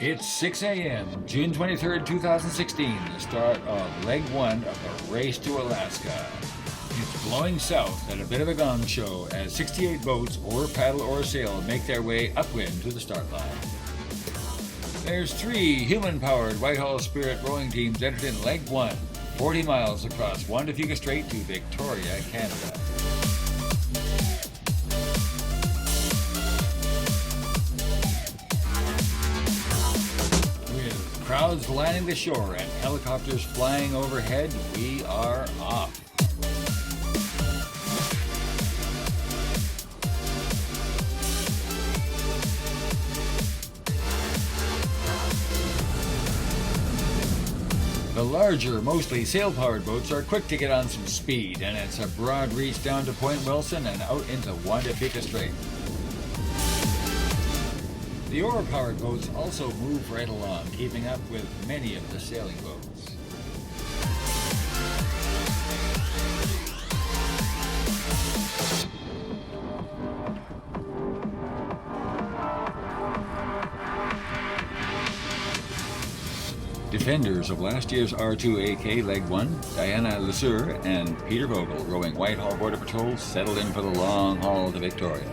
It's 6 a.m., June 23rd, 2016, the start of Leg 1 of the Race to Alaska. It's blowing south at a bit of a gong show as 68 boats, or paddle or sail, make their way upwind to the start line. There's 3 human-powered Whitehall Spirit rowing teams entered in Leg 1, 40 miles across Juan de Fuca Strait to Victoria, Canada. With crowds lining the shore and helicopters flying overhead, we are off. The larger, mostly sail-powered boats are quick to get on some speed, and it's a broad reach down to Point Wilson and out into Juan de Fuca Strait. The oar-powered boats also move right along, keeping up with many of the sailing boats. Defenders of last year's r2ak Leg 1, Diana Lesieur and Peter Vogel, rowing Whitehall Border Patrol, settled in for the long haul to Victoria.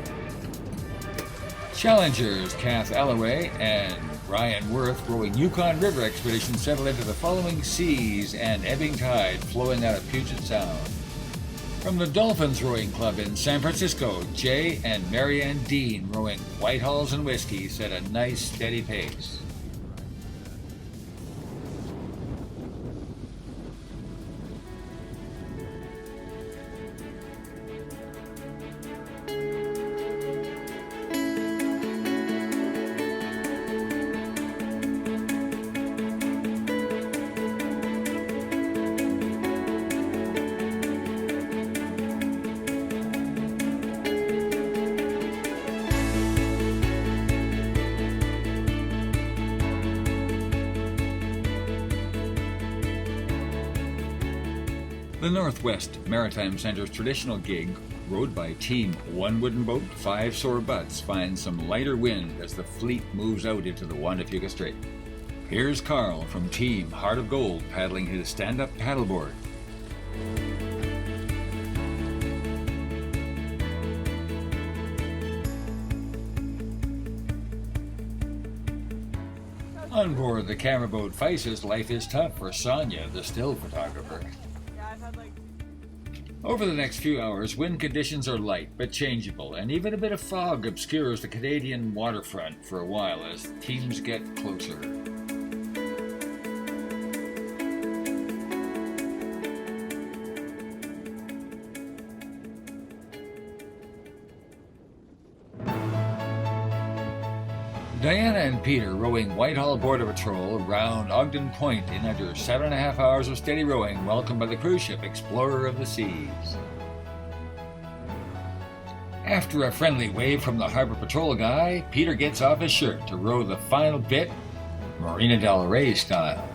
Challengers Cath, Allaway and Ryan Worth, rowing Yukon River Expedition, settled into the following seas and ebbing tide flowing out of Puget Sound. From the Dolphins Rowing Club in San Francisco, Jay and Marianne Dean, rowing Whitehalls and Whiskey, set a nice steady pace. The Northwest Maritime Center's traditional gig, rowed by Team 1 Wooden Boat, 5 Sore Butts, finds some lighter wind as the fleet moves out into the Juan de Fuca Strait. Here's Carl from Team Heart of Gold paddling his stand-up paddleboard. On board the camera boat Feis's, life is tough for Sonia, the still photographer. Over the next few hours, wind conditions are light but changeable, and even a bit of fog obscures the Canadian waterfront for a while as teams get closer. Diana and Peter, rowing Whitehall Border Patrol around Ogden Point in under 7.5 hours of steady rowing, welcomed by the cruise ship Explorer of the Seas. After a friendly wave from the harbor patrol guy, Peter gets off his shirt to row the final bit, Marina del Rey style.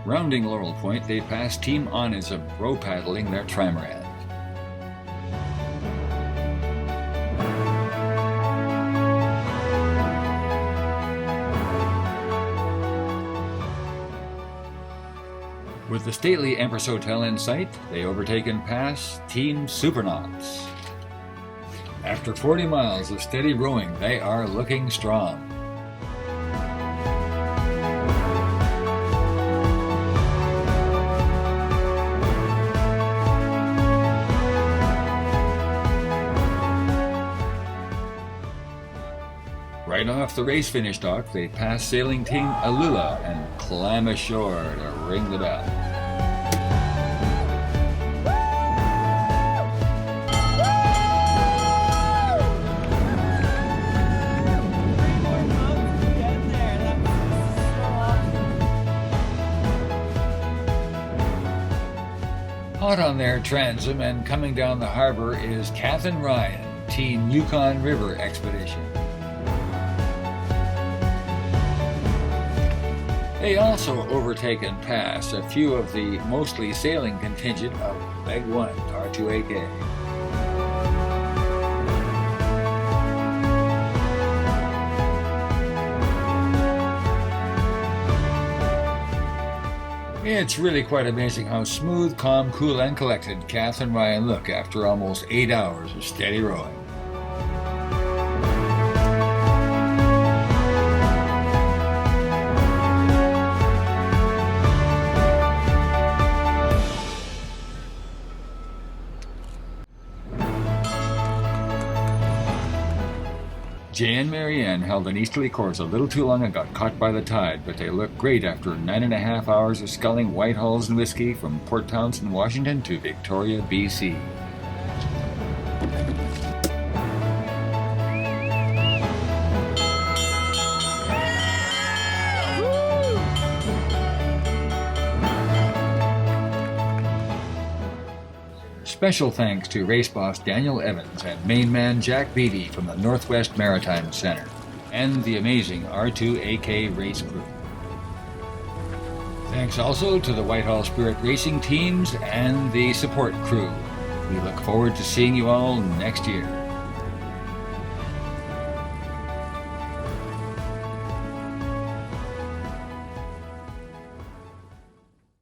Rounding Laurel Point, they pass Team Onism, row paddling their trimarans. With the stately Empress Hotel in sight, they overtake and pass Team Supernauts. After 40 miles of steady rowing, they are looking strong. Right off the race finish dock, they pass sailing Team Alula and climb ashore to ring the bell. Hot on their transom and coming down the harbor is Cath and Ryan, Team Yukon River Expedition. They also overtake and pass a few of the mostly sailing contingent of Leg 1, r2ak. It's really quite amazing how smooth, calm, cool, and collected Cath and Ryan look after almost 8 hours of steady rowing. Jay and Marianne held an easterly course a little too long and got caught by the tide, but they look great after 9.5 hours of sculling Whitehalls and whiskey from Port Townsend, Washington to Victoria, BC. Special thanks to race boss Daniel Evans and main man Jack Beattie from the Northwest Maritime Center, and the amazing r2ak race crew. Thanks also to the Whitehall Spirit racing teams and the support crew. We look forward to seeing you all next year.